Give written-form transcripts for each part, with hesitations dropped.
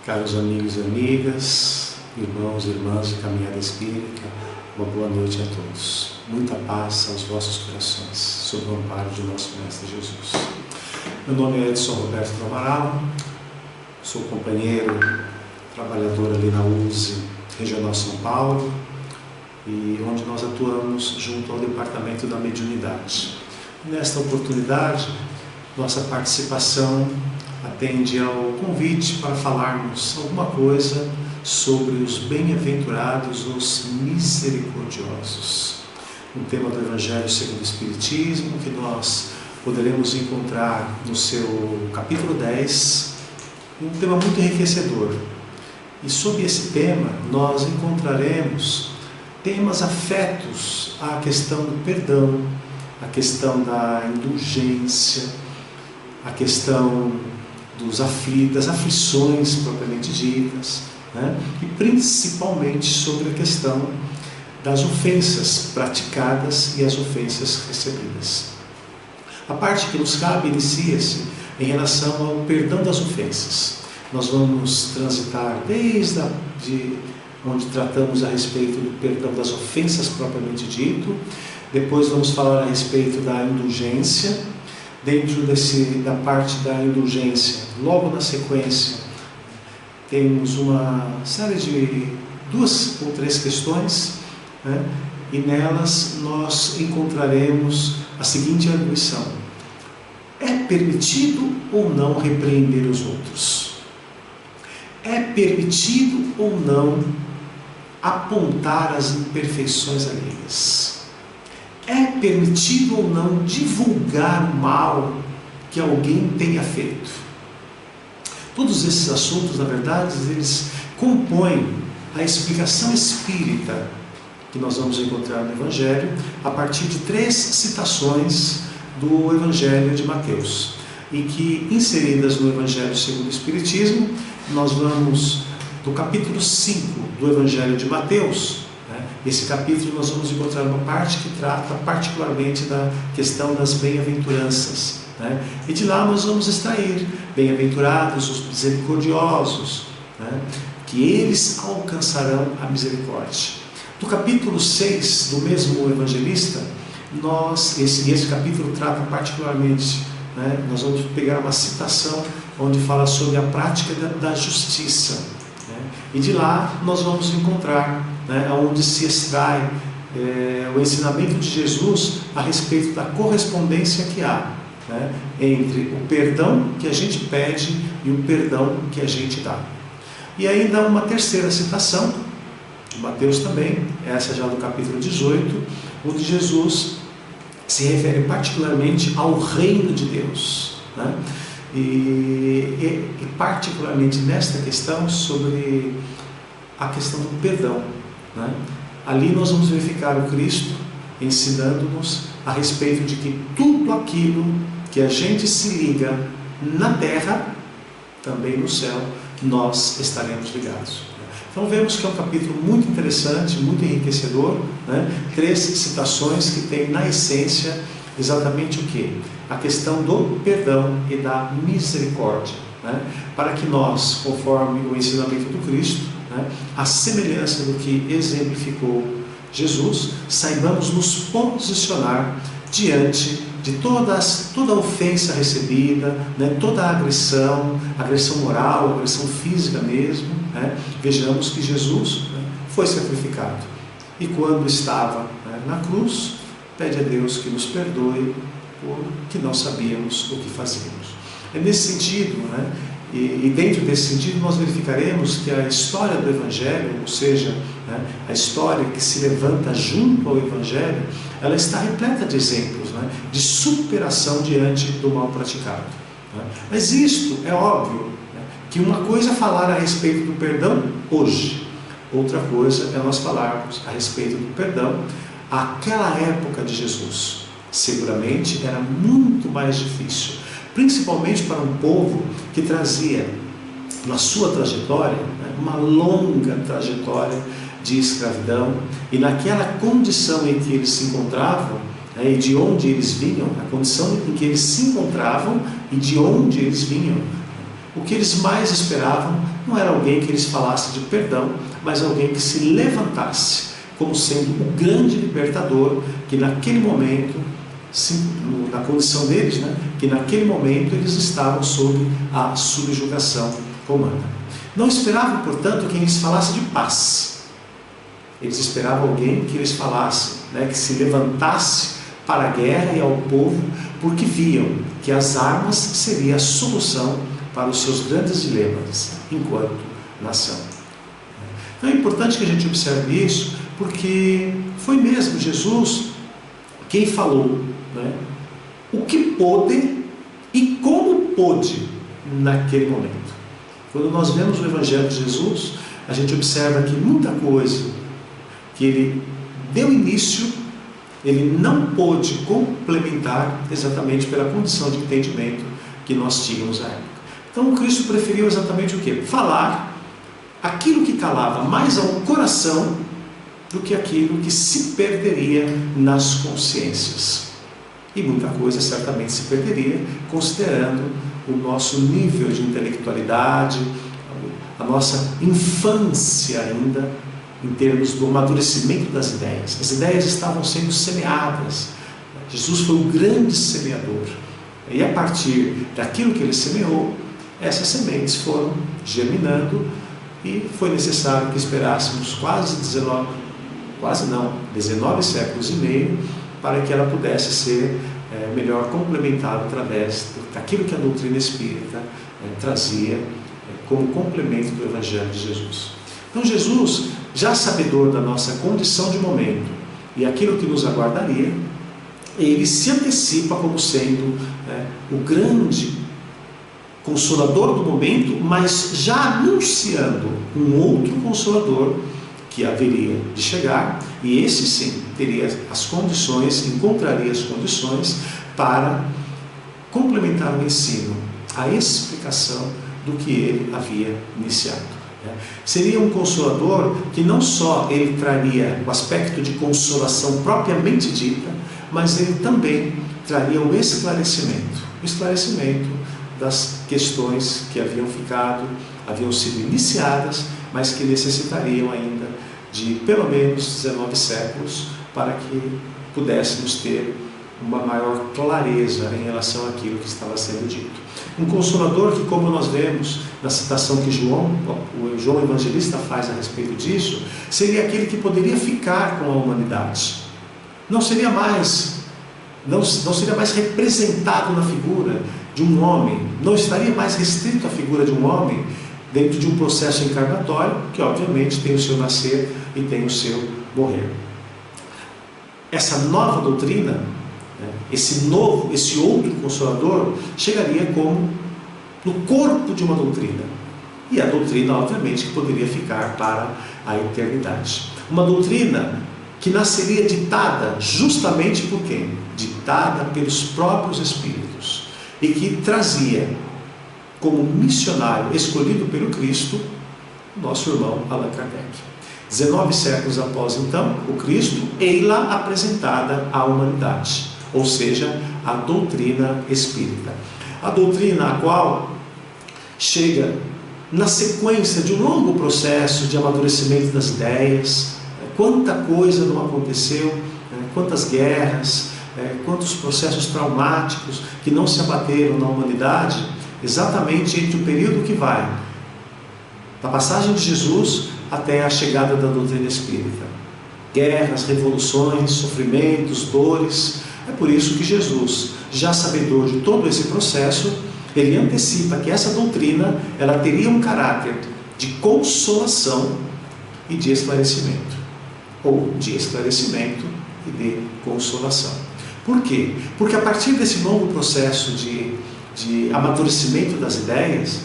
Caros amigos e amigas, irmãos e irmãs de Caminhada Espírita, uma boa noite a todos. Muita paz aos vossos corações, sob o amparo de nosso Mestre Jesus. Meu nome é Edson Roberto do Amaral, sou companheiro, trabalhador ali na USE Regional São Paulo, e onde nós atuamos junto ao Departamento da Mediunidade. Nesta oportunidade, nossa participação atende ao convite para falarmos alguma coisa sobre os bem-aventurados, os misericordiosos. Um tema do Evangelho segundo o Espiritismo, que nós poderemos encontrar no seu capítulo 10, um tema muito enriquecedor. E sob esse tema, nós encontraremos temas afetos à questão do perdão, à questão da indulgência, à questão das aflições propriamente ditas, né? E principalmente sobre a questão das ofensas praticadas e as ofensas recebidas. A parte que nos cabe inicia-se em relação ao perdão das ofensas. Nós vamos transitar desde onde tratamos a respeito do perdão das ofensas propriamente dito, depois vamos falar a respeito da indulgência. Dentro da parte da indulgência, logo na sequência, temos uma série de 2 ou 3 questões, né? E nelas nós encontraremos a seguinte arguição: é permitido ou não repreender os outros? É permitido ou não apontar as imperfeições alheias? É permitido ou não divulgar o mal que alguém tenha feito? Todos esses assuntos, na verdade, eles compõem a explicação espírita que nós vamos encontrar no Evangelho, a partir de 3 citações do Evangelho de Mateus, e que, inseridas no Evangelho segundo o Espiritismo, nós vamos, do capítulo 5 do Evangelho de Mateus. Esse capítulo nós vamos encontrar uma parte que trata particularmente da questão das bem-aventuranças, né? E de lá nós vamos extrair: bem-aventurados os misericordiosos, né? Que eles alcançarão a misericórdia. Do capítulo 6 do mesmo evangelista, esse capítulo trata particularmente, né? Nós vamos pegar uma citação onde fala sobre a prática da justiça, né? E de lá nós vamos encontrar, né, onde se extrai o ensinamento de Jesus a respeito da correspondência que há, né, entre o perdão que a gente pede e o perdão que a gente dá. E ainda uma terceira citação, de Mateus também, essa já do capítulo 18, onde Jesus se refere particularmente ao reino de Deus, né, e particularmente nesta questão sobre a questão do perdão, né? Ali nós vamos verificar o Cristo ensinando-nos a respeito de que tudo aquilo que a gente se liga na terra, também no céu, nós estaremos ligados. Então vemos que é um capítulo muito interessante, muito enriquecedor, né? 3 citações que tem na essência exatamente o quê? A questão do perdão e da misericórdia, né? Para que nós, conforme o ensinamento do Cristo, né, a semelhança do que exemplificou Jesus, saibamos nos posicionar diante de toda a ofensa recebida, né, toda a agressão moral, agressão física mesmo, né? Vejamos que Jesus, né, foi sacrificado, e quando estava, né, na cruz, pede a Deus que nos perdoe porque não sabíamos o que fazíamos. É nesse sentido, né, e dentro desse sentido nós verificaremos que a história do Evangelho, ou seja, né, a história que se levanta junto ao Evangelho, ela está repleta de exemplos, né, de superação diante do mal praticado, né? Mas isto é óbvio, né, que uma coisa é falar a respeito do perdão hoje, outra coisa é nós falarmos a respeito do perdão àquela época de Jesus. Seguramente era muito mais difícil, principalmente para um povo que trazia na sua trajetória, né, uma longa trajetória de escravidão, e naquela condição em que eles se encontravam, né, e de onde eles vinham, a condição em que eles se encontravam e de onde eles vinham, o que eles mais esperavam não era alguém que eles falasse de perdão, mas alguém que se levantasse como sendo o grande libertador, que naquele momento, na condição deles, né, que naquele momento eles estavam sob a subjugação romana. Não esperavam, portanto, que eles falassem de paz. Eles esperavam alguém que eles falassem, né, que se levantasse para a guerra e ao povo, porque viam que as armas seria a solução para os seus grandes dilemas enquanto nação. Então é importante que a gente observe isso, porque foi mesmo Jesus quem falou, né, o que pôde e como pôde naquele momento. Quando nós vemos o Evangelho de Jesus, a gente observa que muita coisa que ele deu início, ele não pôde complementar exatamente pela condição de entendimento que nós tínhamos à época. Então o Cristo preferiu exatamente o quê? Falar aquilo que calava mais ao coração do que aquilo que se perderia nas consciências. E muita coisa certamente se perderia, considerando o nosso nível de intelectualidade, a nossa infância ainda, em termos do amadurecimento das ideias. As ideias estavam sendo semeadas. Jesus foi o grande semeador. E a partir daquilo que ele semeou, essas sementes foram germinando e foi necessário que esperássemos 19 séculos e meio para que ela pudesse ser melhor complementada através daquilo que a doutrina espírita trazia como complemento do Evangelho de Jesus. Então Jesus, já sabedor da nossa condição de momento e aquilo que nos aguardaria, ele se antecipa como sendo o grande consolador do momento, mas já anunciando um outro consolador que haveria de chegar, e esse sim teria as condições, encontraria as condições para complementar o ensino, a explicação do que ele havia iniciado. Seria um consolador que não só ele traria o aspecto de consolação propriamente dita, mas ele também traria o esclarecimento das questões que haviam sido iniciadas, mas que necessitariam ainda de pelo menos 19 séculos para que pudéssemos ter uma maior clareza em relação àquilo que estava sendo dito. Um consolador que, como nós vemos na citação que o João Evangelista faz a respeito disso, seria aquele que poderia ficar com a humanidade. Não seria mais representado na figura de um homem, não estaria mais restrito à figura de um homem dentro de um processo encarnatório, que obviamente tem o seu nascer e tem o seu morrer. Essa nova doutrina, esse outro Consolador, chegaria como no corpo de uma doutrina. E a doutrina, obviamente, que poderia ficar para a eternidade. Uma doutrina que nasceria ditada justamente por quem? Ditada pelos próprios Espíritos. E que trazia como missionário escolhido pelo Cristo, nosso irmão Allan Kardec. 19 séculos após, então, o Cristo, ei-la apresentada à humanidade, ou seja, a doutrina espírita. A doutrina a qual chega na sequência de um longo processo de amadurecimento das ideias. Quanta coisa não aconteceu, quantas guerras, quantos processos traumáticos que não se abateram na humanidade, exatamente entre o período que vai da passagem de Jesus até a chegada da doutrina espírita. Guerras, revoluções, sofrimentos, dores. É por isso que Jesus, já sabedor de todo esse processo, ele antecipa que essa doutrina ela teria um caráter de consolação e de esclarecimento, ou de esclarecimento e de consolação. Por quê? Porque a partir desse longo processo de amadurecimento das ideias,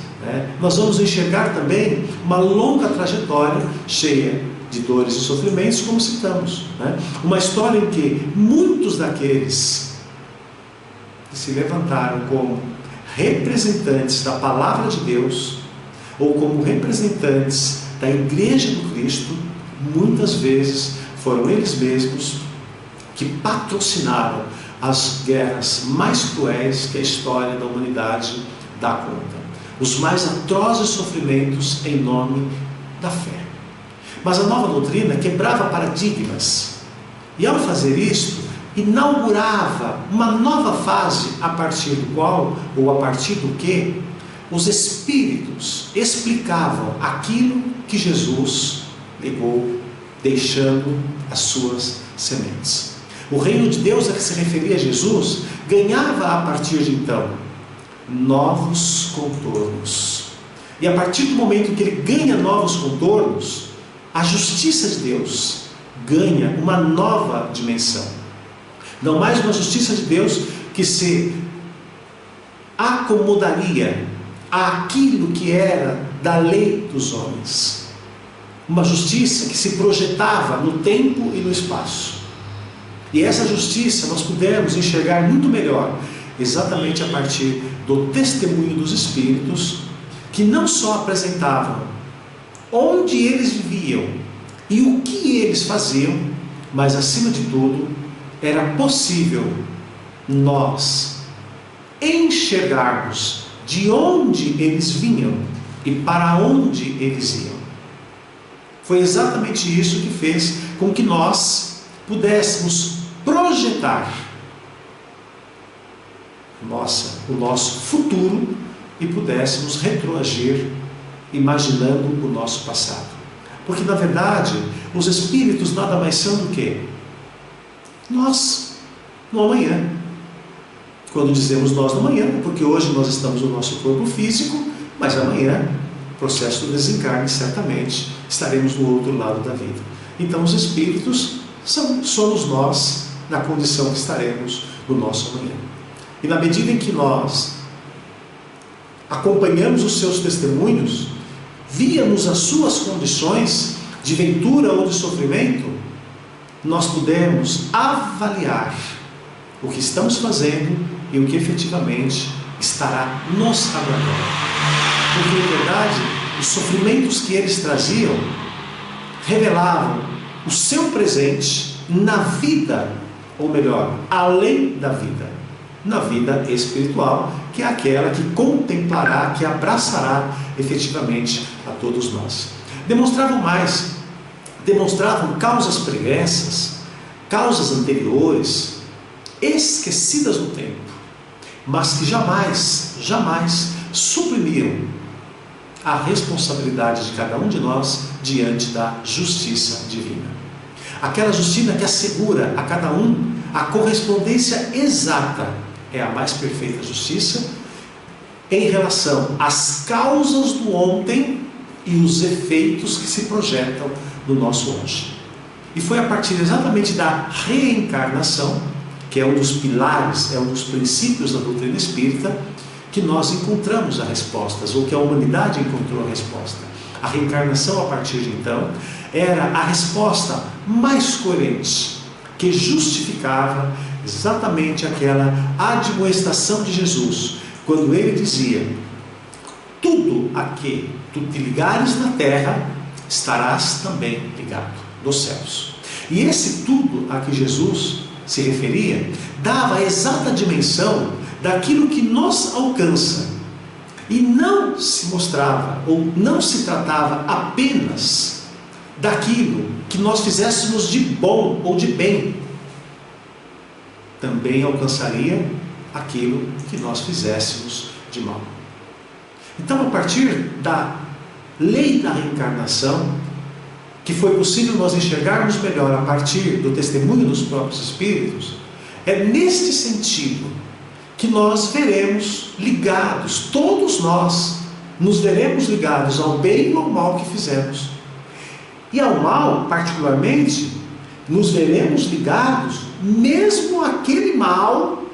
nós vamos enxergar também uma longa trajetória cheia de dores e sofrimentos, como citamos. Uma história em que muitos daqueles que se levantaram como representantes da Palavra de Deus, ou como representantes da Igreja do Cristo, muitas vezes foram eles mesmos que patrocinaram as guerras mais cruéis que a história da humanidade dá conta. os mais atrozes sofrimentos em nome da fé. Mas a nova doutrina quebrava paradigmas, e ao fazer isto, inaugurava uma nova fase a partir do qual, ou a partir do que, os Espíritos explicavam aquilo que Jesus legou, deixando as suas sementes. O reino de Deus a que se referia Jesus ganhava a partir de então novos contornos. E a partir do momento que ele ganha novos contornos, a justiça de Deus ganha uma nova dimensão. Não mais uma justiça de Deus que se acomodaria àquilo que era da lei dos homens. Uma justiça que se projetava no tempo e no espaço. E essa justiça nós pudemos enxergar muito melhor exatamente a partir do testemunho dos Espíritos, que não só apresentavam onde eles viviam e o que eles faziam, mas acima de tudo, era possível nós enxergarmos de onde eles vinham e para onde eles iam. Foi exatamente isso que fez com que nós pudéssemos projetar o nosso futuro e pudéssemos retroagir imaginando o nosso passado. Porque na verdade os Espíritos nada mais são do que nós no amanhã. Quando dizemos nós no amanhã, porque hoje nós estamos no nosso corpo físico, mas amanhã, processo do desencarne, certamente estaremos no outro lado da vida. Então os Espíritos somos nós na condição que estaremos no nosso amanhã. E na medida em que nós acompanhamos os seus testemunhos, víamos as suas condições de ventura ou de sofrimento, nós pudemos avaliar o que estamos fazendo e o que efetivamente estará nos aguardando. Porque, em verdade, os sofrimentos que eles traziam revelavam o seu presente na vida, ou melhor, além da vida, na vida espiritual, que é aquela que contemplará, que abraçará efetivamente a todos nós. Demonstravam causas pregressas, causas anteriores, esquecidas no tempo, mas que jamais suprimiam a responsabilidade de cada um de nós diante da justiça divina. Aquela justiça que assegura a cada um a correspondência exata, é a mais perfeita justiça, em relação às causas do ontem e os efeitos que se projetam no nosso hoje. E foi a partir exatamente da reencarnação, que é um dos pilares, é um dos princípios da doutrina espírita, que nós encontramos as respostas, ou que a humanidade encontrou a resposta. A reencarnação, a partir de então, era a resposta mais coerente, que justificava exatamente aquela admoestação de Jesus, quando ele dizia: tudo a que tu te ligares na terra, estarás também ligado nos céus. E esse tudo a que Jesus se referia, dava a exata dimensão daquilo que nos alcança, e não se mostrava, ou não se tratava apenas daquilo que nós fizéssemos de bom ou de bem, também alcançaria aquilo que nós fizéssemos de mal. Então, a partir da lei da reencarnação, que foi possível nós enxergarmos melhor a partir do testemunho dos próprios Espíritos, é neste sentido que nós veremos ligados, todos nós nos veremos ligados ao bem ou ao mal que fizemos. E ao mal, particularmente, nos veremos ligados mesmo àquele mal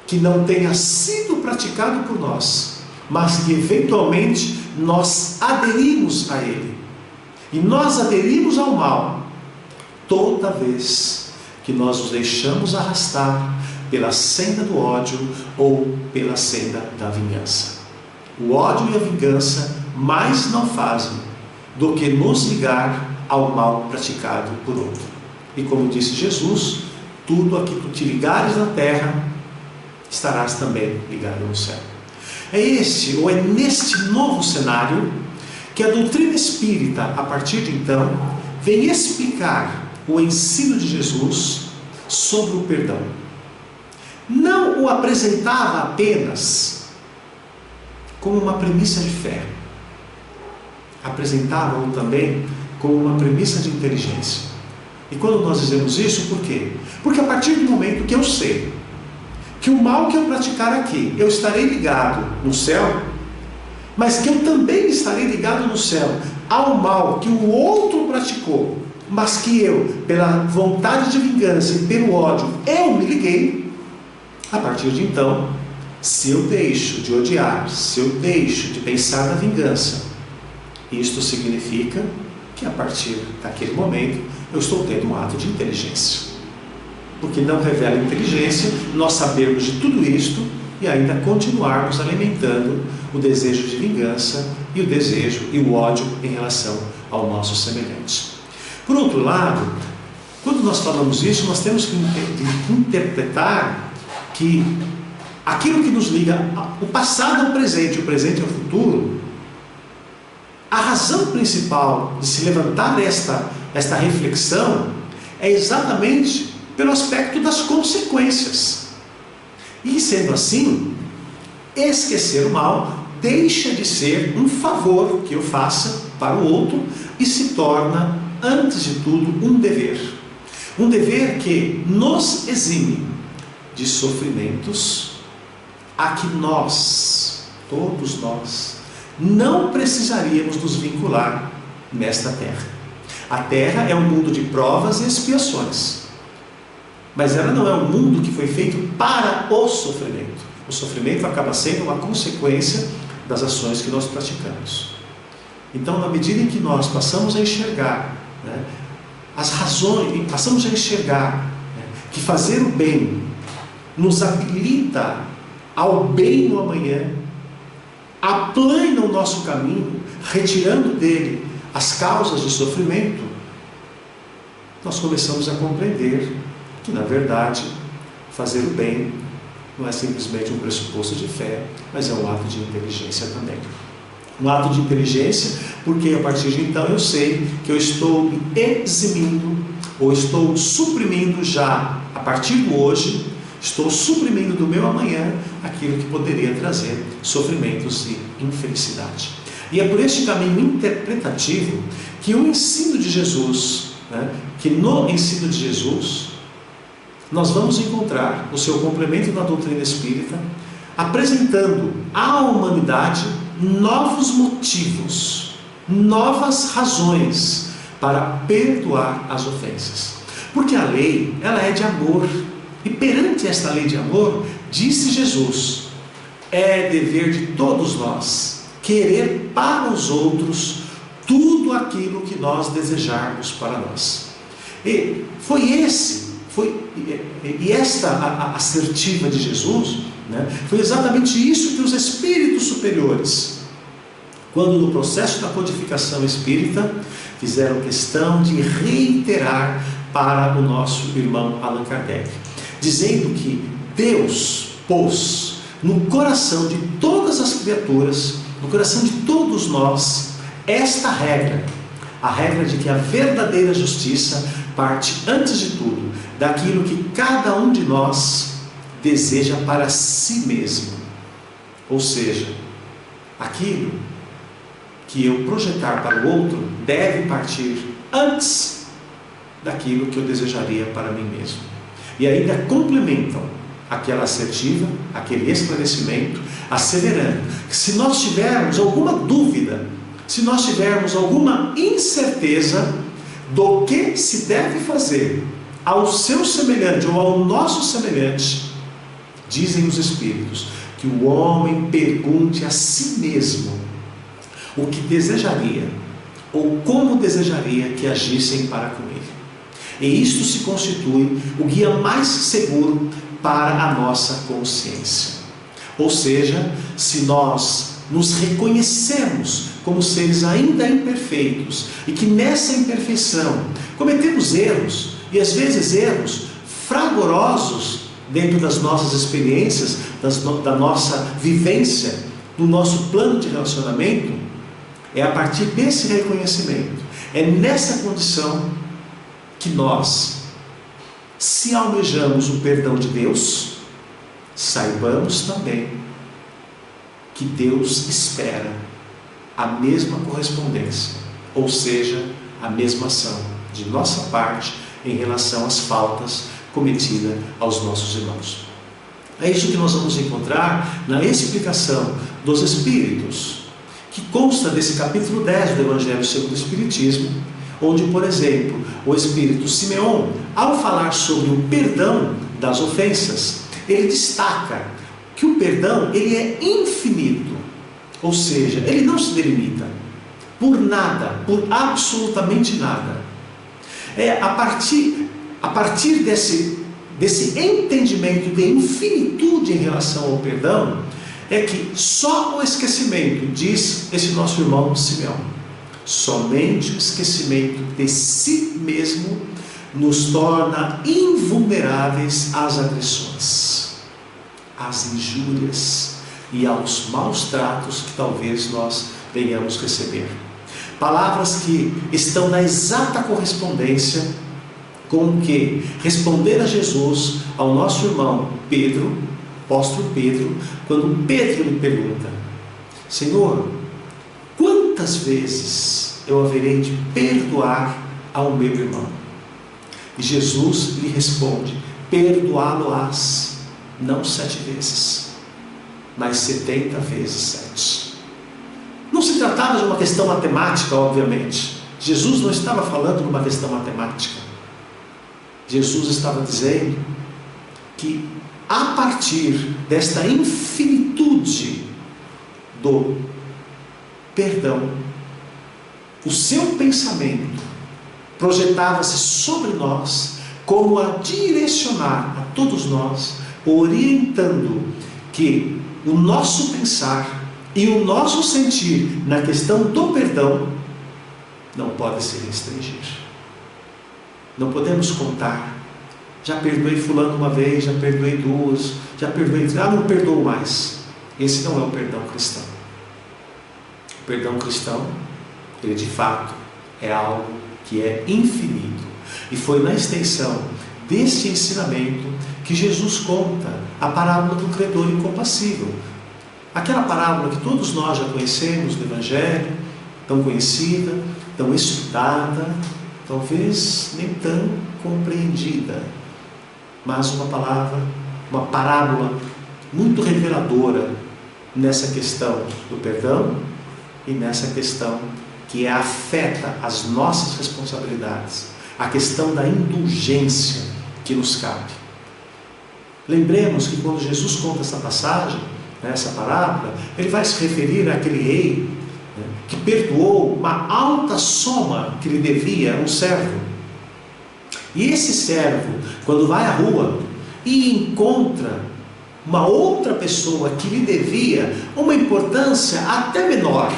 que não tenha sido praticado por nós, mas que eventualmente nós aderimos a ele. E nós aderimos ao mal toda vez que nós nos deixamos arrastar pela senda do ódio ou pela senda da vingança. O ódio e a vingança mais não fazem do que nos ligar ao mal praticado por outro. E como disse Jesus, tudo a que tu te ligares na terra, estarás também ligado no céu. É neste novo cenário que a doutrina espírita, a partir de então, vem explicar o ensino de Jesus sobre o perdão. Não o apresentava apenas como uma premissa de fé, apresentava-o também como uma premissa de inteligência. E quando nós dizemos isso, por quê? Porque a partir do momento que eu sei que o mal que eu praticar aqui, eu estarei ligado no céu, mas que eu também estarei ligado no céu ao mal que o outro praticou, mas que eu, pela vontade de vingança e pelo ódio, eu me liguei, a partir de então, se eu deixo de odiar, se eu deixo de pensar na vingança, isto significa que a partir daquele momento eu estou tendo um ato de inteligência. Porque não revela inteligência nós sabermos de tudo isto e ainda continuarmos alimentando o desejo de vingança e o desejo e o ódio em relação ao nosso semelhante. Por outro lado, quando nós falamos isso, nós temos que interpretar que aquilo que nos liga o passado ao presente, o presente ao futuro, a razão principal de se levantar esta reflexão é exatamente pelo aspecto das consequências. E sendo assim, esquecer o mal deixa de ser um favor que eu faça para o outro e se torna, antes de tudo, um dever. Um dever que nos exime de sofrimentos a que nós, todos nós, não precisaríamos nos vincular nesta terra. A terra é um mundo de provas e expiações, mas ela não é um mundo que foi feito para o sofrimento. O sofrimento acaba sendo uma consequência das ações que nós praticamos. Então, na medida em que nós passamos a enxergar, as razões, passamos a enxergar que fazer o bem nos habilita ao bem no amanhã, aplana o nosso caminho, retirando dele as causas de sofrimento, nós começamos a compreender que, na verdade, fazer o bem não é simplesmente um pressuposto de fé, mas é um ato de inteligência também. Um ato de inteligência, porque a partir de então eu sei que eu estou me eximindo, ou estou suprimindo já, a partir do hoje, estou suprimindo do meu amanhã aquilo que poderia trazer sofrimentos e infelicidade. E é por este caminho interpretativo que o ensino de Jesus, que no ensino de Jesus, nós vamos encontrar o seu complemento na doutrina espírita, apresentando à humanidade novos motivos, novas razões para perdoar as ofensas. Porque a lei, ela é de amor. E perante esta lei de amor, disse Jesus, é dever de todos nós querer para os outros tudo aquilo que nós desejarmos para nós. E esta assertiva de Jesus, foi exatamente isso que os espíritos superiores, quando no processo da codificação espírita, fizeram questão de reiterar para o nosso irmão Allan Kardec, dizendo que Deus pôs no coração de todas as criaturas, no coração de todos nós, esta regra, a regra de que a verdadeira justiça parte, antes de tudo, daquilo que cada um de nós deseja para si mesmo. Ou seja, aquilo que eu projetar para o outro deve partir antes daquilo que eu desejaria para mim mesmo. E ainda complementam aquela assertiva, aquele esclarecimento, asseverando que se nós tivermos alguma dúvida, se nós tivermos alguma incerteza do que se deve fazer ao seu semelhante ou ao nosso semelhante, dizem os Espíritos, que o homem pergunte a si mesmo o que desejaria ou como desejaria que agissem para com ele. E isto se constitui o guia mais seguro para a nossa consciência. Ou seja, se nós nos reconhecemos como seres ainda imperfeitos e que nessa imperfeição cometemos erros, e às vezes erros fragorosos dentro das nossas experiências, da nossa vivência do nosso plano de relacionamento é a partir desse reconhecimento. É nessa condição que nós, se almejamos o perdão de Deus, saibamos também que Deus espera a mesma correspondência, ou seja, a mesma ação de nossa parte em relação às faltas cometidas aos nossos irmãos. É isso que nós vamos encontrar na explicação dos Espíritos, que consta desse capítulo 10 do Evangelho segundo o Espiritismo, onde, por exemplo, o Espírito Simeão, ao falar sobre o perdão das ofensas, ele destaca que o perdão ele é infinito, ou seja, ele não se delimita por nada, por absolutamente nada. É a partir desse entendimento de infinitude em relação ao perdão, é que só o esquecimento, diz esse nosso irmão Simeão, somente o esquecimento de si mesmo nos torna invulneráveis às agressões, às injúrias e aos maus tratos que talvez nós venhamos receber. Palavras que estão na exata correspondência com o que responder a Jesus, ao nosso irmão Pedro, apóstolo Pedro, quando Pedro lhe pergunta: Senhor, quantas vezes eu haverei de perdoar ao meu irmão? E Jesus lhe responde: perdoá-lo-ás, não 7 vezes, mas 70 vezes 7. Não se tratava de uma questão matemática, obviamente. Jesus não estava falando de uma questão matemática. Jesus estava dizendo que a partir desta infinitude do perdão, o seu pensamento projetava-se sobre nós como a direcionar a todos nós, orientando que o nosso pensar e o nosso sentir na questão do perdão não pode se restringir. Não podemos contar: já perdoei fulano uma vez, já perdoei 2, já perdoei 3, não perdoo mais. Esse não é o perdão cristão. O perdão cristão, ele de fato é algo que é infinito. E foi na extensão desse ensinamento que Jesus conta a parábola do credor incompassível. Aquela parábola que todos nós já conhecemos do Evangelho, tão conhecida, tão estudada, talvez nem tão compreendida, mas uma parábola muito reveladora nessa questão do perdão e nessa questão que afeta as nossas responsabilidades, a questão da indulgência que nos cabe. Lembremos que quando Jesus conta essa passagem, essa parábola, ele vai se referir àquele rei que perdoou uma alta soma que lhe devia um servo. E esse servo, quando vai à rua e encontra uma outra pessoa que lhe devia uma importância até menor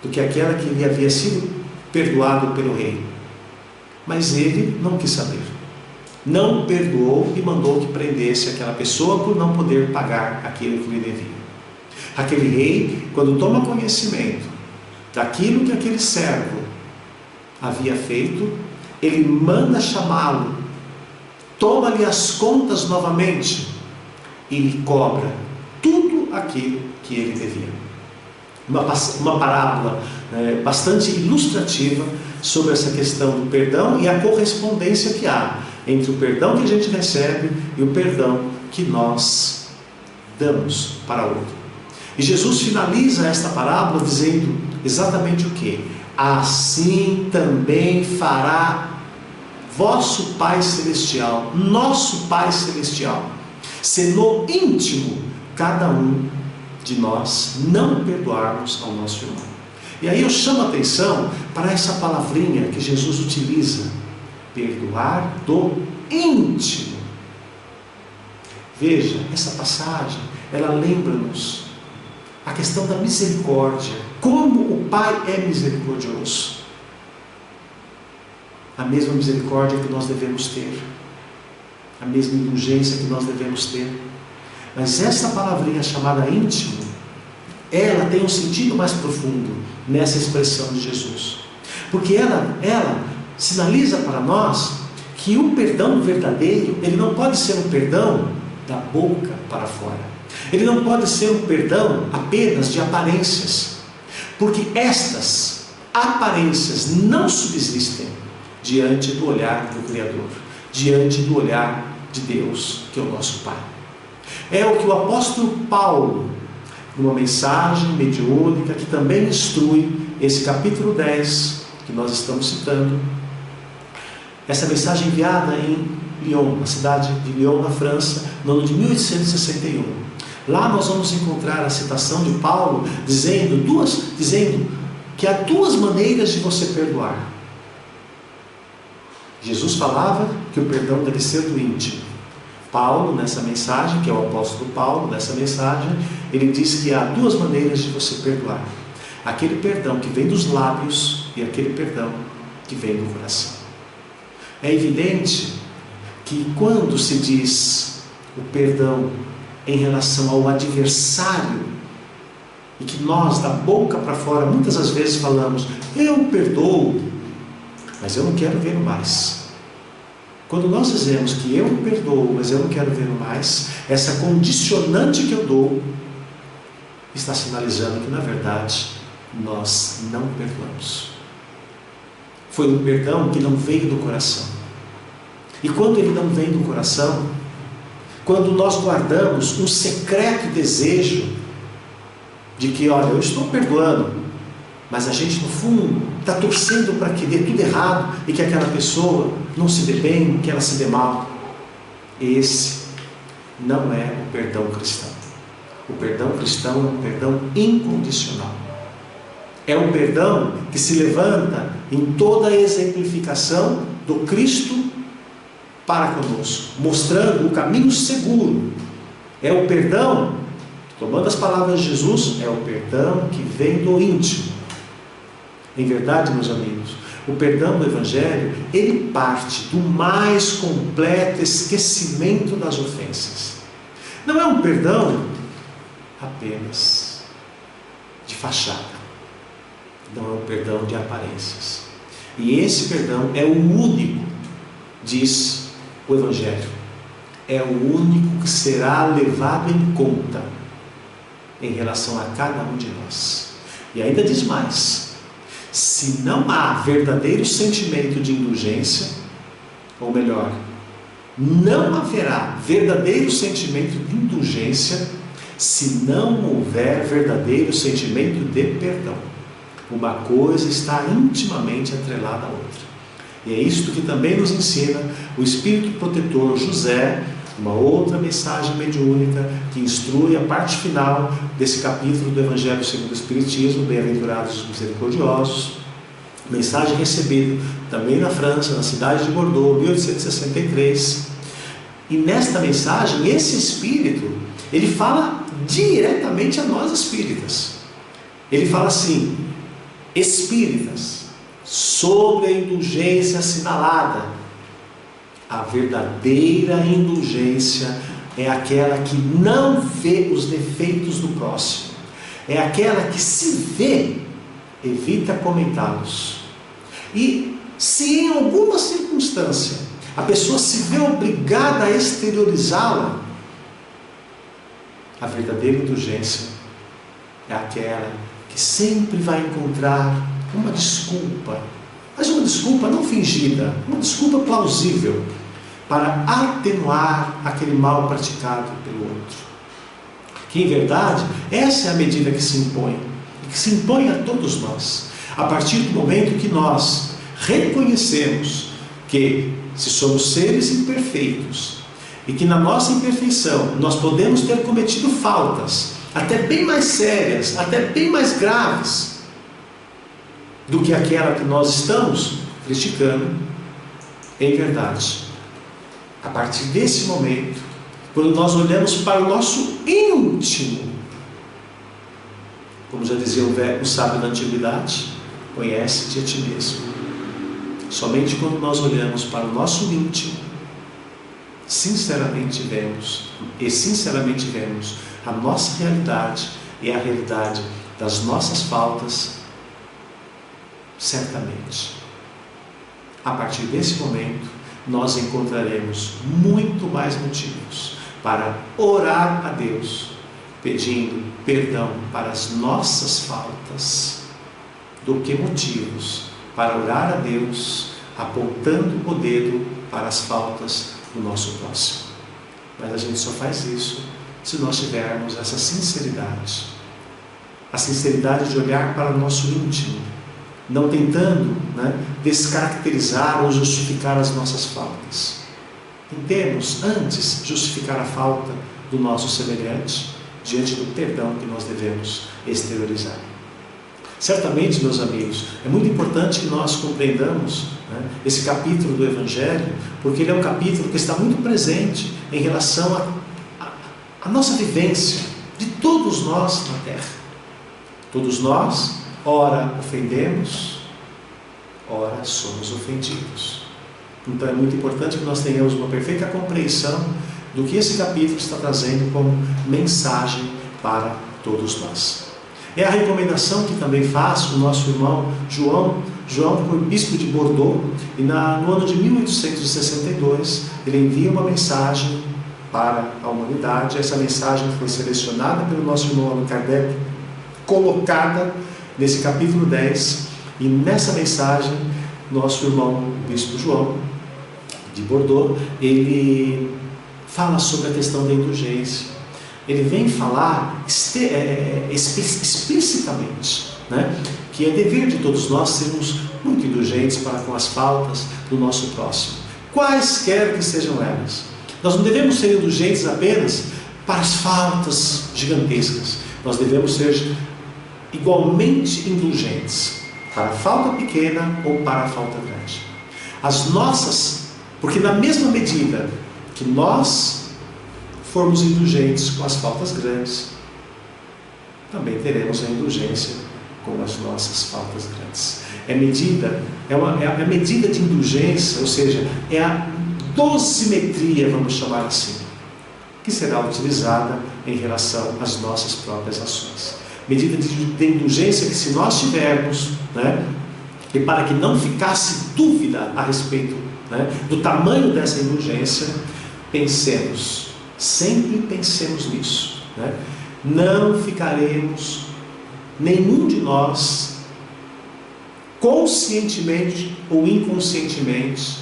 do que aquela que lhe havia sido perdoado pelo rei, mas ele não quis saber, não perdoou e mandou que prendesse aquela pessoa por não poder pagar aquilo que lhe devia. Aquele rei, quando toma conhecimento daquilo que aquele servo havia feito, ele manda chamá-lo, toma-lhe as contas novamente e lhe cobra tudo aquilo que ele devia. Uma parábola bastante ilustrativa sobre essa questão do perdão e a correspondência que há entre o perdão que a gente recebe e o perdão que nós damos para outro. E Jesus finaliza esta parábola dizendo exatamente o que? Assim também fará vosso Pai Celestial, nosso Pai Celestial, se no íntimo cada um de nós não perdoarmos ao nosso irmão. E aí eu chamo a atenção para essa palavrinha que Jesus utiliza: perdoar do íntimo. Veja, essa passagem, ela lembra-nos a questão da misericórdia, como o Pai é misericordioso. A mesma misericórdia que nós devemos ter, a mesma indulgência que nós devemos ter. Mas essa palavrinha chamada íntimo ela tem um sentido mais profundo nessa expressão de Jesus. Porque ela sinaliza para nós que o perdão verdadeiro, ele não pode ser um perdão da boca para fora. Ele não pode ser um perdão apenas de aparências. Porque estas aparências não subsistem diante do olhar do Criador, diante do olhar de Deus, que é o nosso Pai. É o que o apóstolo Paulo, numa mensagem mediúnica que também instrui esse capítulo 10 que nós estamos citando, essa mensagem enviada em Lyon, na cidade de Lyon, na França, no ano de 1861. Lá nós vamos encontrar a citação de Paulo dizendo que há duas maneiras de você perdoar. Jesus falava que o perdão deve ser do íntimo. Paulo, nessa mensagem, que é o apóstolo Paulo, nessa mensagem, ele diz que há duas maneiras de você perdoar. Aquele perdão que vem dos lábios e aquele perdão que vem do coração. É evidente que quando se diz o perdão em relação ao adversário, e que nós, da boca para fora, muitas das vezes falamos, eu perdoo, mas eu não quero ver mais. Quando nós dizemos que eu perdoo, mas eu não quero ver mais, essa condicionante que eu dou está sinalizando que, na verdade, nós não perdoamos. Foi um perdão que não veio do coração. E quando ele não vem do coração, quando nós guardamos um secreto desejo de que, olha, eu estou perdoando, mas a gente no fundo está torcendo para que dê tudo errado e que aquela pessoa não se dê bem, que ela se dê mal. Esse não é o perdão cristão. O perdão cristão é um perdão incondicional. É um perdão que se levanta em toda a exemplificação do Cristo para conosco, mostrando o caminho seguro. É o perdão, tomando as palavras de Jesus, é o perdão que vem do íntimo. Em verdade, meus amigos, o perdão do Evangelho, ele parte do mais completo esquecimento das ofensas. Não é um perdão apenas de fachada. Não é um perdão de aparências. E esse perdão é o único, diz o Evangelho, é o único que será levado em conta em relação a cada um de nós. E ainda diz mais: se não há verdadeiro sentimento de indulgência, ou melhor, não haverá verdadeiro sentimento de indulgência se não houver verdadeiro sentimento de perdão. Uma coisa está intimamente atrelada à outra. E é isto que também nos ensina o Espírito Protetor José, uma outra mensagem mediúnica que instrui a parte final desse capítulo do Evangelho segundo o Espiritismo, Bem-aventurados os misericordiosos, mensagem recebida também na França, na cidade de Bordeaux, 1863. E nesta mensagem, esse Espírito, ele fala diretamente a nós espíritas. Ele fala assim: espíritas, sobre a indulgência assinalada, a verdadeira indulgência é aquela que não vê os defeitos do próximo, é aquela que, se vê, evita comentá-los. E se em alguma circunstância a pessoa se vê obrigada a exteriorizá-la, a verdadeira indulgência é aquela que sempre vai encontrar uma desculpa, mas uma desculpa não fingida, uma desculpa plausível, para atenuar aquele mal praticado pelo outro. Que, em verdade, essa é a medida que se impõe, e que se impõe a todos nós, a partir do momento que nós reconhecemos que, se somos seres imperfeitos, e que na nossa imperfeição nós podemos ter cometido faltas, até bem mais sérias, até bem mais graves, do que aquela que nós estamos criticando, em verdade, a partir desse momento, quando nós olhamos para o nosso íntimo, como já dizia o sábio da antiguidade, conhece-te a ti mesmo. Somente quando nós olhamos para o nosso íntimo, sinceramente vemos a nossa realidade é a realidade das nossas faltas, certamente, a partir desse momento, nós encontraremos muito mais motivos para orar a Deus, pedindo perdão para as nossas faltas, do que motivos para orar a Deus, apontando o dedo para as faltas do nosso próximo. Mas a gente só faz isso se nós tivermos essa sinceridade, a sinceridade de olhar para o nosso íntimo, não tentando descaracterizar ou justificar as nossas faltas. Tentemos antes justificar a falta do nosso semelhante diante do perdão que nós devemos exteriorizar. Certamente, meus amigos, é muito importante que nós compreendamos esse capítulo do Evangelho, porque ele é um capítulo que está muito presente em relação à nossa vivência, de todos nós na terra. Todos nós, ora ofendemos, ora somos ofendidos. Então é muito importante que nós tenhamos uma perfeita compreensão do que esse capítulo está trazendo como mensagem para todos nós. É a recomendação que também faz o nosso irmão João foi bispo de Bordeaux, e no ano de 1862 ele envia uma mensagem para a humanidade. Essa mensagem foi selecionada pelo nosso irmão Allan Kardec, colocada nesse capítulo 10, e nessa mensagem nosso irmão o bispo João de Bordeaux, ele fala sobre a questão da indulgência. Ele vem falar explicitamente, que é dever de todos nós sermos muito indulgentes para com as faltas do nosso próximo, quaisquer que sejam elas. Nós não devemos ser indulgentes apenas para as faltas gigantescas, nós devemos ser igualmente indulgentes para a falta pequena ou para a falta grande. Porque na mesma medida que nós formos indulgentes com as faltas grandes, também teremos a indulgência com as nossas faltas grandes. É a medida de indulgência, ou seja, é a dosimetria, vamos chamar assim, que será utilizada em relação às nossas próprias ações. Medida de indulgência que, se nós tivermos, e para que não ficasse dúvida a respeito do tamanho dessa indulgência, sempre pensemos nisso. Não ficaremos, nenhum de nós, conscientemente ou inconscientemente,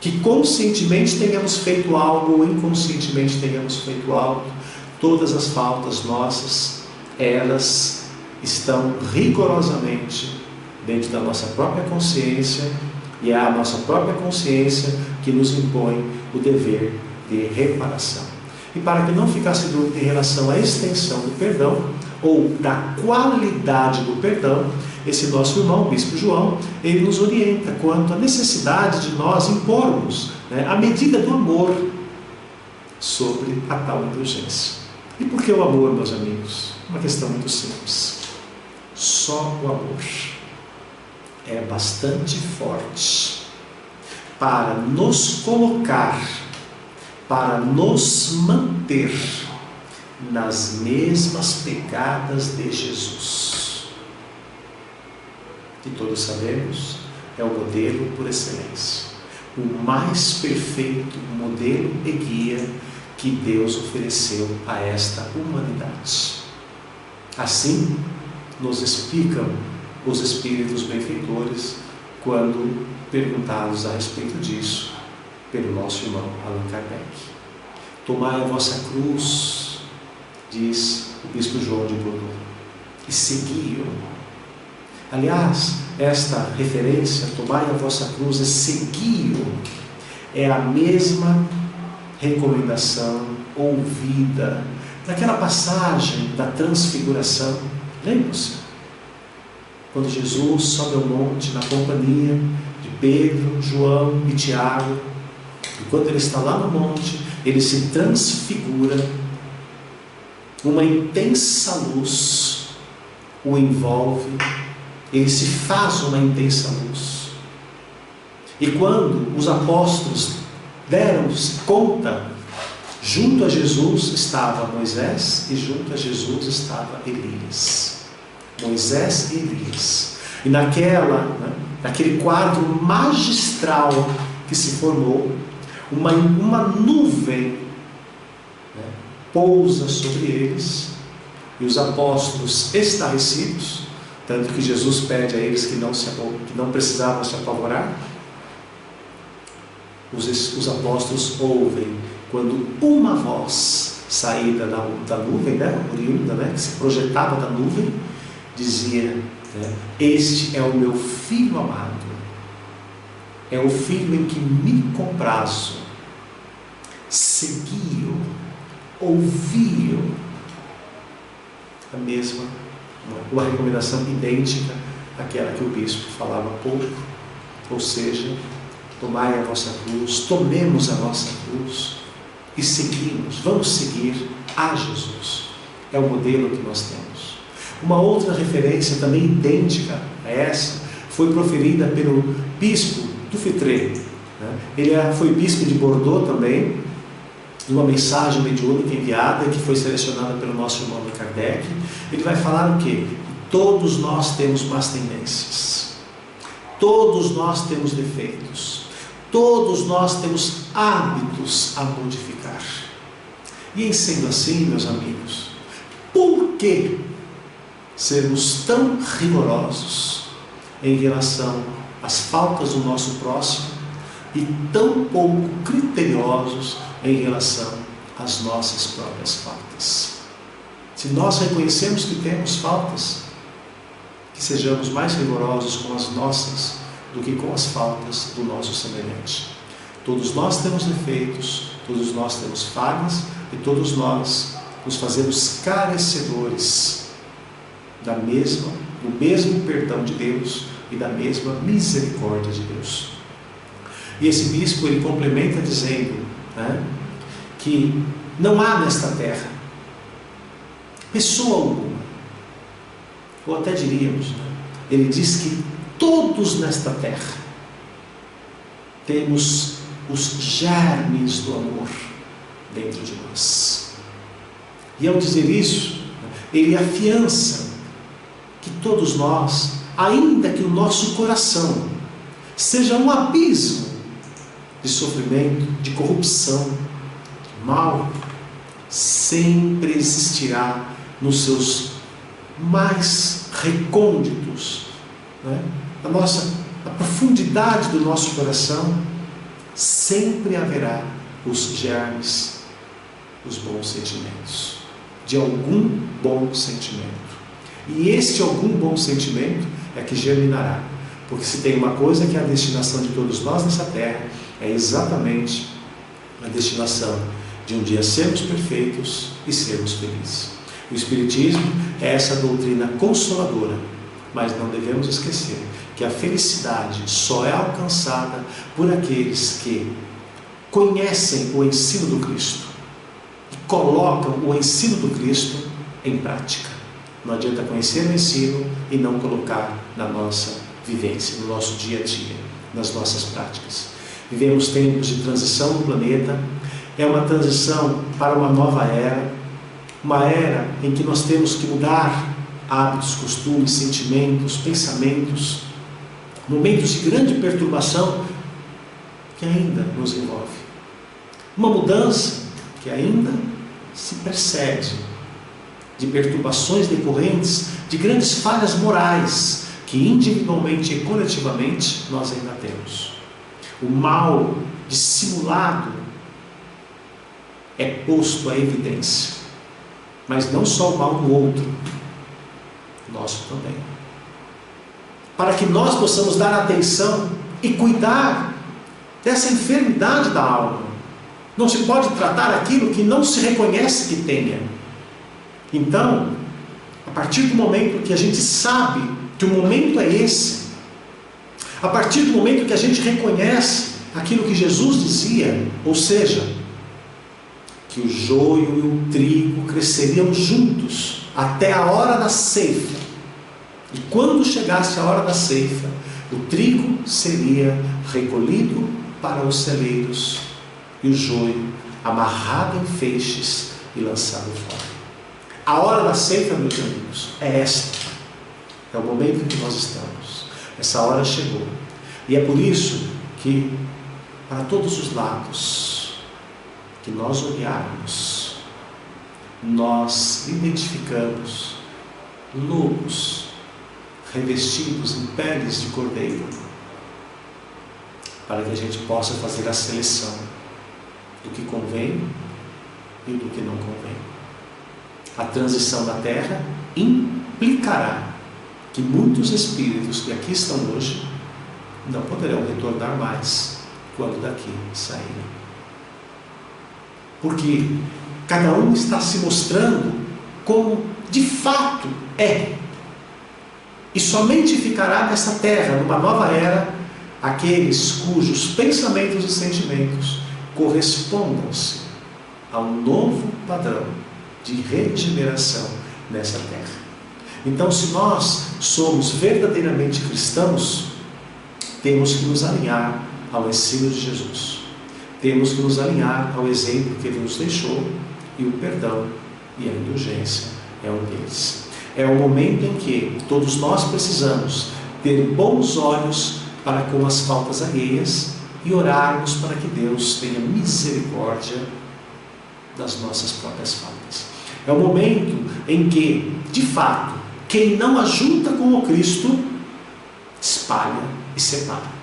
que conscientemente tenhamos feito algo ou inconscientemente tenhamos feito algo, todas as faltas nossas, elas estão rigorosamente dentro da nossa própria consciência, e é a nossa própria consciência que nos impõe o dever de reparação. E para que não ficasse dúvida em relação à extensão do perdão, ou da qualidade do perdão, esse nosso irmão, o bispo João, ele nos orienta quanto à necessidade de nós impormos a medida do amor sobre a tal indulgência. E por que o amor, meus amigos? Uma questão muito simples. Só o amor é bastante forte para nos colocar, para nos manter nas mesmas pegadas de Jesus, que todos sabemos é o modelo por excelência, o mais perfeito modelo e guia que Deus ofereceu a esta humanidade. Assim nos explicam os espíritos benfeitores quando perguntados a respeito disso pelo nosso irmão Allan Kardec. Tomai a vossa cruz, diz o bispo João de Bordeaux, e segui-o. Aliás, esta referência, tomai a vossa cruz e segui-o, é a mesma recomendação ouvida naquela passagem da transfiguração. Lembra-se? Quando Jesus sobe ao monte na companhia de Pedro, João e Tiago, enquanto ele está lá no monte, ele se transfigura, uma intensa luz o envolve, ele se faz uma intensa luz. E quando os apóstolos deram-se conta, Junto a Jesus estava Moisés e junto a Jesus estava Elias. Moisés e Elias. E naquele quadro magistral que se formou, uma nuvem pousa sobre eles, e os apóstolos estarrecidos, tanto que Jesus pede a eles que não precisavam se apavorar. Os apóstolos ouvem quando uma voz saída da nuvem, oriunda, que se projetava da nuvem, dizia: este é o meu filho amado, é o filho em que me comprazo, segui-o, ouvi-o. Uma recomendação idêntica àquela que o bispo falava há pouco, ou seja, tomai a vossa cruz, tomemos a nossa cruz e seguimos, vamos seguir a Jesus. É o modelo que nós temos. Uma outra referência também idêntica a essa foi proferida pelo bispo Duffitré. Ele foi bispo de Bordeaux também, numa mensagem mediúnica enviada, que foi selecionada pelo nosso irmão Kardec. Ele vai falar o quê? Todos nós temos más tendências, todos nós temos defeitos, todos nós temos hábitos a modificar. E em sendo assim, meus amigos, por que sermos tão rigorosos em relação às faltas do nosso próximo e tão pouco criteriosos em relação às nossas próprias faltas? Se nós reconhecemos que temos faltas, que sejamos mais rigorosos com as nossas do que com as faltas do nosso semelhante. Todos nós temos defeitos, todos nós temos falhas, e todos nós nos fazemos carecedores do mesmo perdão de Deus e da mesma misericórdia de Deus. E esse bispo, ele complementa dizendo que não há nesta terra pessoa alguma, ou até diríamos, ele diz que todos nesta terra temos os germes do amor dentro de nós. E ao dizer isso, ele afiança que todos nós, ainda que o nosso coração seja um abismo de sofrimento, de corrupção, de mal, sempre existirá nos seus mais recônditos, a profundidade do nosso coração, sempre haverá os germes, os bons sentimentos, de algum bom sentimento. E este algum bom sentimento é que germinará, porque se tem uma coisa que é a destinação de todos nós nessa terra, é exatamente a destinação de um dia sermos perfeitos e sermos felizes. O Espiritismo é essa doutrina consoladora, mas não devemos esquecer que a felicidade só é alcançada por aqueles que conhecem o ensino do Cristo e colocam o ensino do Cristo em prática. Não adianta conhecer o ensino e não colocar na nossa vivência, no nosso dia a dia, nas nossas práticas. Vivemos tempos de transição no planeta. É uma transição para uma nova era, uma era em que nós temos que mudar hábitos, costumes, sentimentos, pensamentos, momentos de grande perturbação que ainda nos envolve. Uma mudança que ainda se percebe de perturbações decorrentes de grandes falhas morais que individualmente e coletivamente nós ainda temos. O mal dissimulado é posto à evidência, mas não só o mal do outro, nosso também. Para que nós possamos dar atenção e cuidar dessa enfermidade da alma. Não se pode tratar aquilo que não se reconhece que tenha. Então, a partir do momento que a gente sabe que o momento é esse, a partir do momento que a gente reconhece aquilo que Jesus dizia, ou seja, que o joio e o trigo cresceriam juntos até a hora da ceifa, e quando chegasse a hora da ceifa, o trigo seria recolhido para os celeiros e o joio amarrado em feixes e lançado fora. A hora da ceifa, meus amigos, é esta. É o momento em que nós estamos. Essa hora chegou. E é por isso que, para todos os lados que nós olharmos, nós identificamos lobos revestidos em peles de cordeiro, para que a gente possa fazer a seleção do que convém e do que não convém. A transição da terra implicará que muitos espíritos que aqui estão hoje não poderão retornar mais quando daqui saírem. Porque cada um está se mostrando como de fato é. E somente ficará nessa terra, numa nova era, aqueles cujos pensamentos e sentimentos correspondam-se ao novo padrão de regeneração nessa terra. Então, se nós somos verdadeiramente cristãos, temos que nos alinhar ao ensino de Jesus. Temos que nos alinhar ao exemplo que Ele nos deixou, e o perdão e a indulgência é um deles. É o momento em que todos nós precisamos ter bons olhos para com as faltas alheias e orarmos para que Deus tenha misericórdia das nossas próprias faltas. É o momento em que, de fato, quem não ajunta com o Cristo, espalha e separa.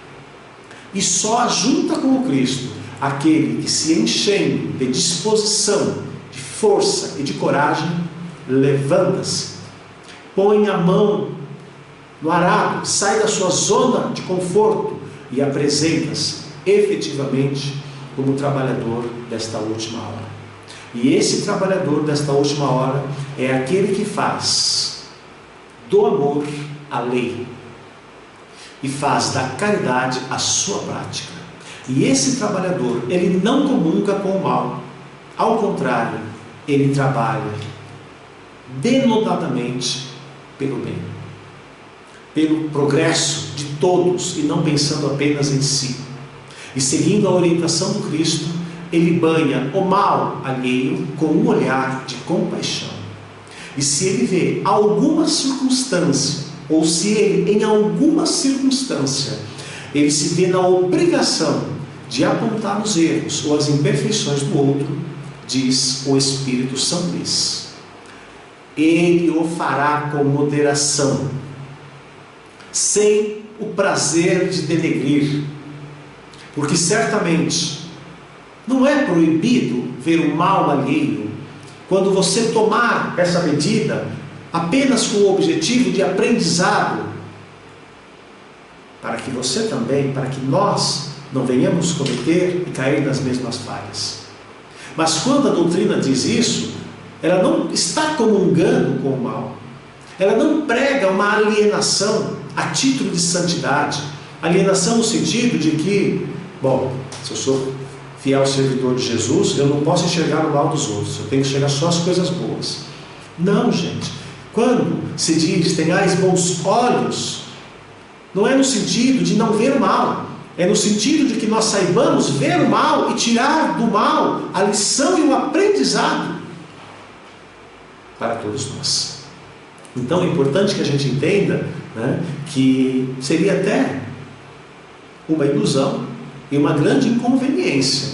E só ajunta com o Cristo aquele que, se enchendo de disposição, de força e de coragem, levanta-se, põe a mão no arado, sai da sua zona de conforto e apresenta-se efetivamente como trabalhador desta última hora. E esse trabalhador desta última hora é aquele que faz do amor a lei e faz da caridade a sua prática. E esse trabalhador, ele não comunga com o mal. Ao contrário, ele trabalha denodadamente pelo bem, pelo progresso de todos, e não pensando apenas em si. E seguindo a orientação do Cristo, ele banha o mal alheio com um olhar de compaixão. E se ele vê alguma circunstância, ou se ele, em alguma circunstância, ele se vê na obrigação de apontar os erros ou as imperfeições do outro, diz o Espírito São Luís, ele o fará com moderação, sem o prazer de denegrir, porque certamente não é proibido ver o mal alheio quando você tomar essa medida apenas com o objetivo de aprendizado, para que você também, para que nós não venhamos cometer e cair nas mesmas falhas. Mas quando a doutrina diz isso, ela não está comungando com o mal, ela não prega uma alienação a título de santidade, alienação no sentido de que, bom, se eu sou fiel servidor de Jesus, eu não posso enxergar o mal dos outros, eu tenho que enxergar só as coisas boas. Não, gente. Quando se diz tenhais bons olhos, não é no sentido de não ver o mal, é no sentido de que nós saibamos ver o mal e tirar do mal a lição e o aprendizado para todos nós. Então é importante que a gente entenda, né, que seria até uma ilusão e uma grande inconveniência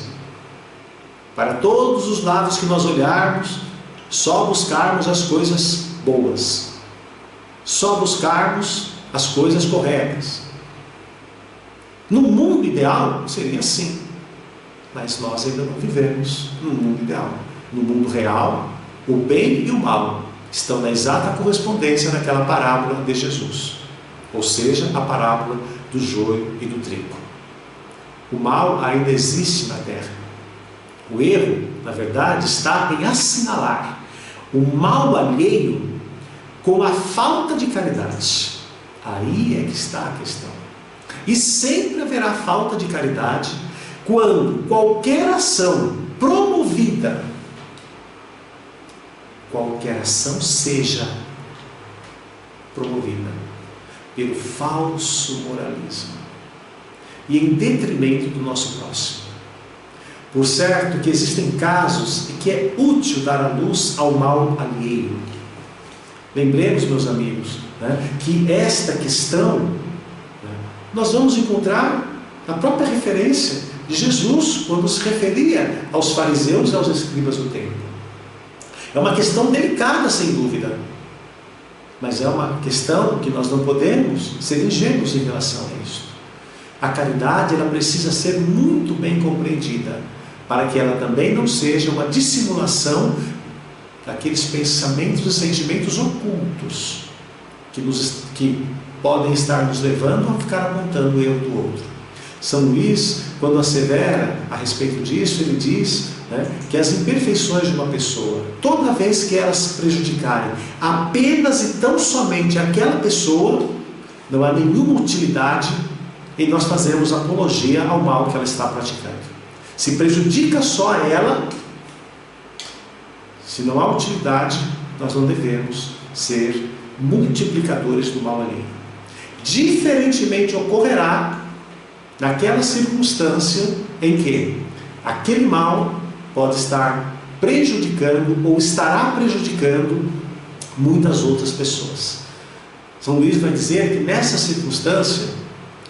para todos os lados que nós olharmos, só buscarmos as coisas boas, só buscarmos as coisas corretas. No mundo ideal seria assim, mas nós ainda não vivemos no mundo ideal. No mundo real, o bem e o mal estão na exata correspondência naquela parábola de Jesus, ou seja, a parábola do joio e do trigo. O mal ainda existe na terra. O erro, na verdade, está em assinalar o mal alheio com a falta de caridade. Aí é que está a questão. E sempre haverá falta de caridade quando qualquer ação promovida, qualquer ação seja promovida pelo falso moralismo e em detrimento do nosso próximo. Por certo que existem casos em que é útil dar a luz ao mal alheio. Lembremos, meus amigos, que esta questão nós vamos encontrar na própria referência de Jesus, quando se referia aos fariseus e aos escribas do templo. É uma questão delicada, sem dúvida, mas é uma questão que nós não podemos ser ingênuos em relação a isso. A caridade, ela precisa ser muito bem compreendida, para que ela também não seja uma dissimulação daqueles pensamentos e sentimentos ocultos que podem estar nos levando a ficar apontando o erro do outro. São Luís, quando assevera a respeito disso, ele diz que as imperfeições de uma pessoa, toda vez que elas prejudicarem apenas e tão somente aquela pessoa, não há nenhuma utilidade em nós fazermos apologia ao mal que ela está praticando. Se prejudica só ela, se não há utilidade, nós não devemos ser multiplicadores do mal alheio. Diferentemente ocorrerá naquela circunstância em que aquele mal pode estar prejudicando ou estará prejudicando muitas outras pessoas. São Luís vai dizer que nessa circunstância,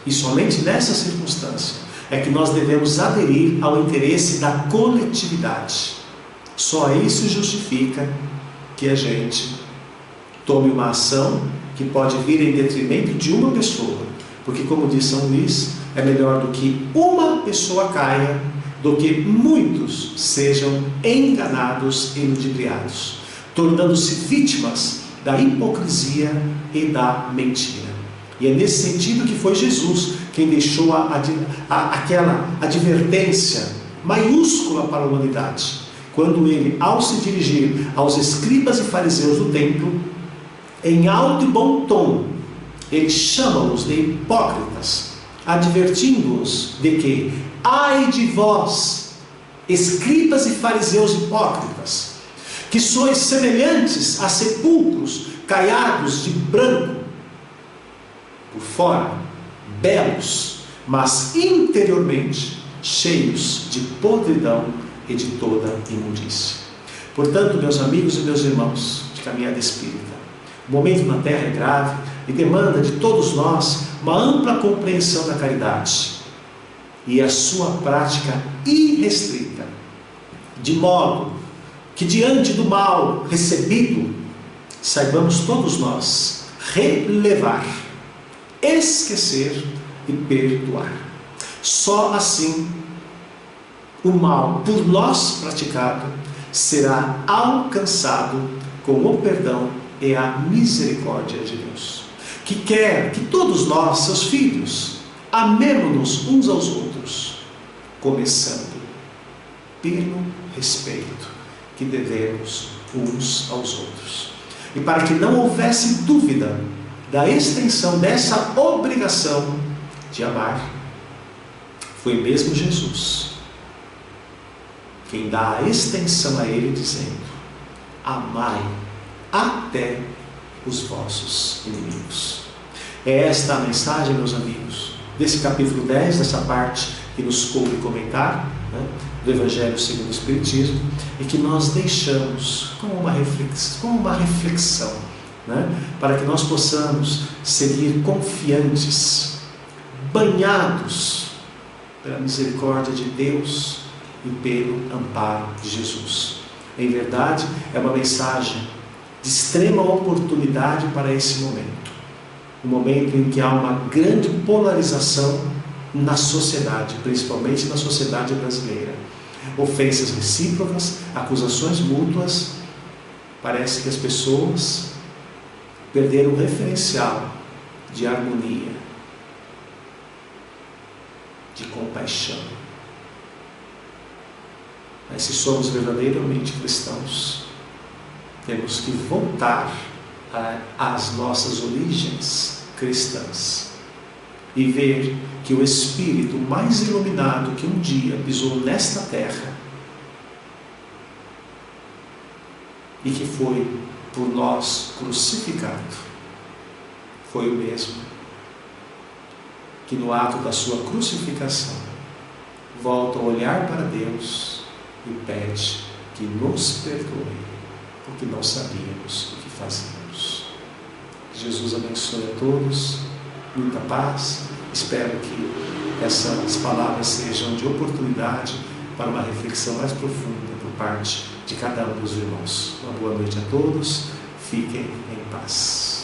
e somente nessa circunstância, é que nós devemos aderir ao interesse da coletividade. Só isso justifica que a gente tome uma ação que pode vir em detrimento de uma pessoa, porque, como diz São Luís, é melhor do que uma pessoa caia do que muitos sejam enganados e ludibriados, tornando-se vítimas da hipocrisia e da mentira. E é nesse sentido que foi Jesus quem deixou aquela advertência maiúscula para a humanidade, quando ele, ao se dirigir aos escribas e fariseus do templo, em alto e bom tom, ele chama-os de hipócritas, advertindo-os de que: ai de vós, escribas e fariseus hipócritas, que sois semelhantes a sepulcros caiados de branco, por fora, belos, mas interiormente cheios de podridão e de toda imundícia. Portanto, meus amigos e meus irmãos de caminhada espírita, o momento na Terra é grave e demanda de todos nós uma ampla compreensão da caridade e a sua prática irrestrita, de modo que diante do mal recebido, saibamos todos nós relevar, esquecer e perdoar. Só assim o mal por nós praticado será alcançado com o perdão e a misericórdia de Deus, que quer que todos nós, seus filhos, amemo-nos uns aos outros, começando pelo respeito que devemos uns aos outros. E para que não houvesse dúvida da extensão dessa obrigação de amar, foi mesmo Jesus quem dá a extensão a ele, dizendo: amai até os vossos inimigos. É esta a mensagem, meus amigos, desse capítulo 10, dessa parte que nos coube comentar, do Evangelho segundo o Espiritismo, e que nós deixamos como uma reflexão, para que nós possamos seguir confiantes, banhados pela misericórdia de Deus e pelo amparo de Jesus. Em verdade, é uma mensagem de extrema oportunidade para esse momento, um momento em que há uma grande polarização na sociedade, principalmente na sociedade brasileira. Ofensas recíprocas, acusações mútuas. Parece que as pessoas perderam o referencial de harmonia, de compaixão. Mas se somos verdadeiramente cristãos, temos que voltar às nossas origens cristãs e ver que o Espírito mais iluminado que um dia pisou nesta terra e que foi por nós crucificado, foi o mesmo que no ato da sua crucificação voltam a olhar para Deus e pede que nos perdoe, porque não sabíamos o que fazíamos. Jesus abençoe a todos, muita paz. Espero que essas palavras sejam de oportunidade para uma reflexão mais profunda por parte de cada um dos irmãos. Uma boa noite a todos, fiquem em paz.